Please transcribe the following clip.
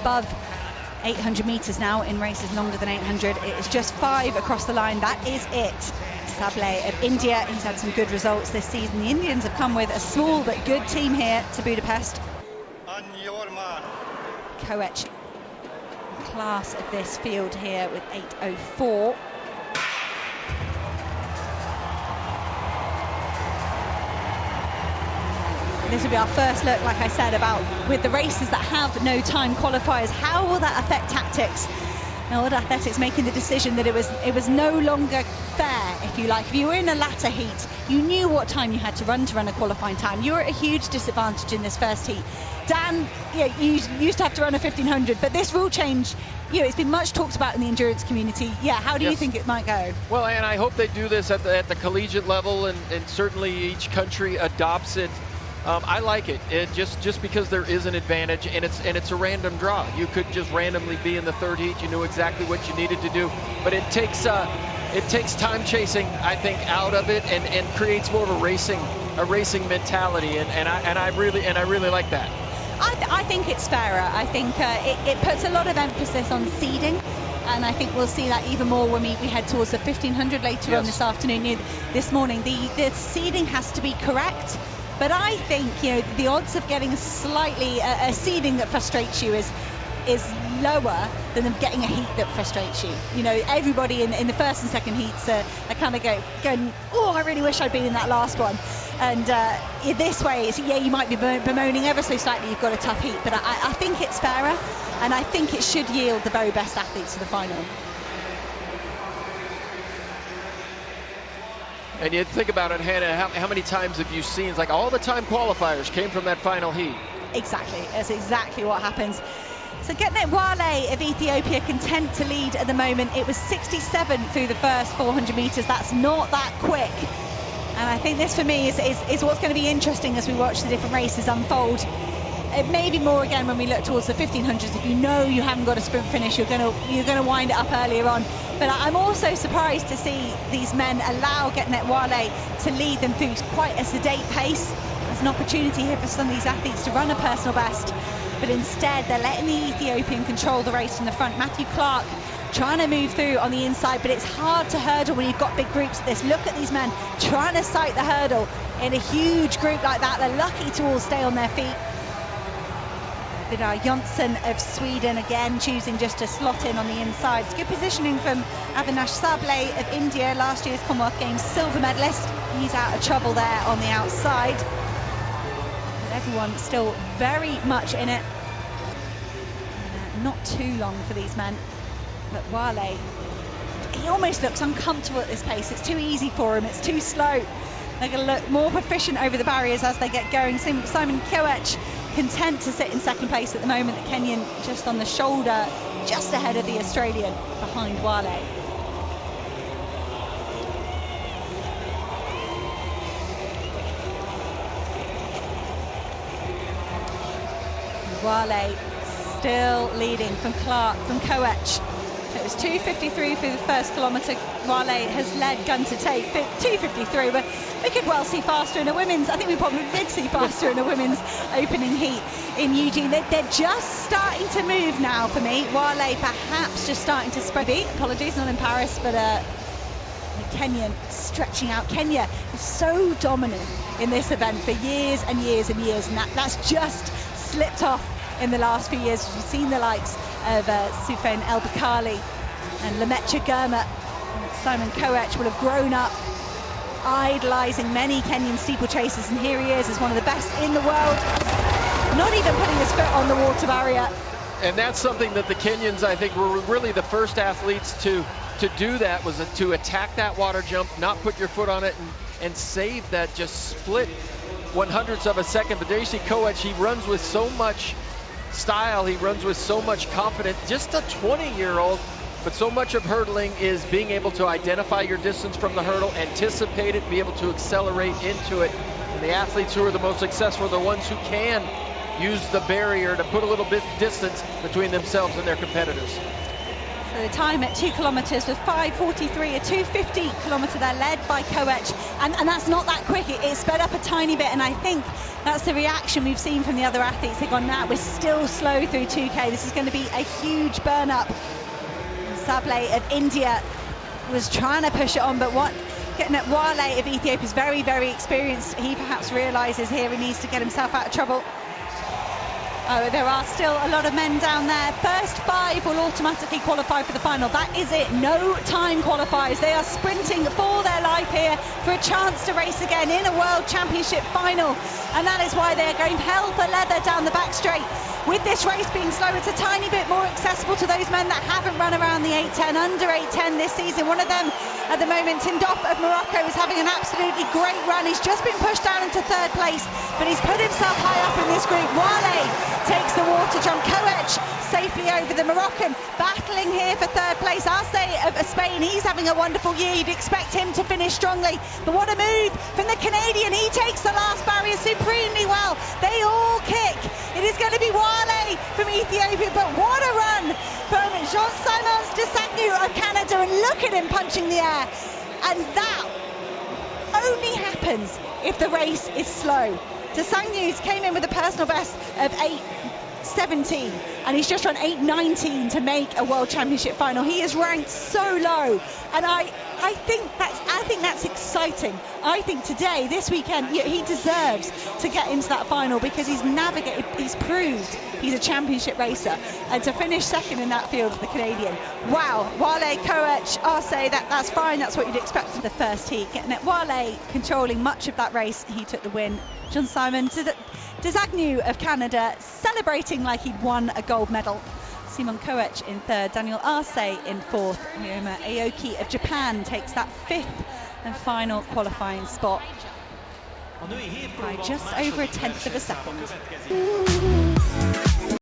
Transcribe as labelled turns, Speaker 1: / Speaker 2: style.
Speaker 1: above 800 meters now in races longer than 800. It is just 5 across the line. That is it. Sable of India, he's had some good results this season. The Indians have come with a small but good team here to Budapest.
Speaker 2: On your mark.
Speaker 1: Koech, class of this field here with 8:04. This will be our first look, like I said, about with the races that have no time qualifiers. How will that affect tactics? Now, World Athletics making the decision that it was no longer fair, if you like. If you were in a latter heat, you knew what time you had to run a qualifying time. You were at a huge disadvantage in this first heat. Dan, you used to have to run a 1500, but this rule change, it's been much talked about in the endurance community. How do you think it might go?
Speaker 3: Well, and I hope they do this at the collegiate level, and certainly each country adopts it. I like it. Just because there is an advantage, and it's a random draw. You could just randomly be in the third heat. You knew exactly what you needed to do, but it takes time chasing, I think, out of it, and creates more of a racing mentality, and I really like that.
Speaker 1: I think it's fairer. I think it puts a lot of emphasis on seeding, and I think we'll see that even more when we head towards the 1500 later on this afternoon. This morning, the seeding has to be correct. But I think, the odds of getting a seeding that frustrates you is lower than them getting a heat that frustrates you. Everybody in the first and second heats are kind of going, oh, I really wish I'd been in that last one. And this way, you might be bemoaning ever so slightly you've got a tough heat, but I think it's fairer, and I think it should yield the very best athletes to the final.
Speaker 3: And you think about it, Hannah, how many times have you seen, it's like all the time qualifiers came from that final heat?
Speaker 1: Exactly, that's exactly what happens. So Getnet Wale of Ethiopia content to lead at the moment. It was 67 through the first 400 meters. That's not that quick. And I think this for me is what's going to be interesting as we watch the different races unfold. It may be more again when we look towards the 1500s. If you haven't got a sprint finish, you're going to wind it up earlier on. But I'm also surprised to see these men allow Getnet Wale to lead them through quite a sedate pace. There's an opportunity here for some of these athletes to run a personal best, but instead they're letting the Ethiopian control the race from the front. Matthew Clark trying to move through on the inside, but it's hard to hurdle when you've got big groups like this. Look at these men trying to sight the hurdle in a huge group like that. They're lucky to all stay on their feet. Avinash Jonsson of Sweden again choosing just to slot in on the inside. It's good positioning from Avinash Sable of India, last year's Commonwealth Games silver medalist. He's out of trouble there on the outside. But everyone still very much in it. Not too long for these men. But Wale, he almost looks uncomfortable at this pace. It's too easy for him, it's too slow. They're going to look more proficient over the barriers as they get going. Simon Koech content to sit in second place at the moment. The Kenyan just on the shoulder, just ahead of the Australian behind Wale. Wale still leading from Clark, from Koech. It was 2:53 through the first kilometre. Wale has led gun to take 2:53, but we could well see faster in a women's. I think we probably did see faster in a women's opening heat in Eugene. They're just starting to move now for me. Wale perhaps just starting to spread. Apologies, not in Paris, but the Kenyan stretching out. Kenya is so dominant in this event for years and years and years, and that's just slipped off in the last few years. We've seen the likes of Soufiane El Bakali and Lemecha Girma. Simon Koech will have grown up idolising many Kenyan steeplechasers, and here he is as one of the best in the world, not even putting his foot on the water barrier.
Speaker 3: And that's something that the Kenyans, I think, were really the first athletes to do that, was to attack that water jump, not put your foot on it, and save that just split 1/100th of a second. But there you see Koech, he runs with so much style, he runs with so much confidence, just a 20-year-old, but so much of hurdling is being able to identify your distance from the hurdle, anticipate it, be able to accelerate into it. And the athletes who are the most successful are the ones who can use the barrier to put a little bit distance between themselves and their competitors.
Speaker 1: So the time at 2 kilometres was 5:43, a 2:50 kilometre there, led by Koech, and that's not that quick. It sped up a tiny bit, and I think That's the reaction we've seen from the other athletes. They've gone, nah, we're still slow through 2K. This is going to be a huge burn up. Sable of India was trying to push it on, but getting at Wale of Ethiopia is very, very experienced. He perhaps realises here he needs to get himself out of trouble. Oh, there are still a lot of men down there. First 5 will automatically qualify for the final. That is it. No time qualifiers. They are sprinting for their life here for a chance to race again in a World Championship final. And that is why they are going hell for leather down the back straight. With this race being slow, it's a tiny bit more accessible to those men that haven't run around the 8:10, under 8:10 this season. One of them at the moment, Tindoff of Morocco, is having an absolutely great run. He's just been pushed down into 3rd place, but he's put himself high up in this group. Wale takes the water jump. Koech safely over the Moroccan, battling here for 3rd place. Arce of Spain, he's having a wonderful year. You'd expect him to finish strongly, but what a move from the Canadian. He takes the last barrier supremely well. They all kick. It is going to be Wale from Ethiopia, but what a run from Jean-Simon Desagnu of Canada, and look at him punching the air. And that only happens if the race is slow. Desagnu's came in with a personal best of 8:17, and he's just run 8:19 to make a World Championship final. He is ranked so low, and I think that's exciting. I think today, this weekend, he deserves to get into that final because he's navigated, he's proved he's a championship racer, and to finish 2nd in that field for the Canadian. Wow, Wale, Koech, Arce, that's fine. That's what you'd expect for the first heat. Getting it, Wale controlling much of that race. He took the win. Jean-Simon Desagnu of Canada celebrating like he'd won a gold medal. Simon Koech in 3rd, Daniel Arce in 4th. Ryoma Aoki of Japan takes that 5th and final qualifying spot by just over 1/10 of a second.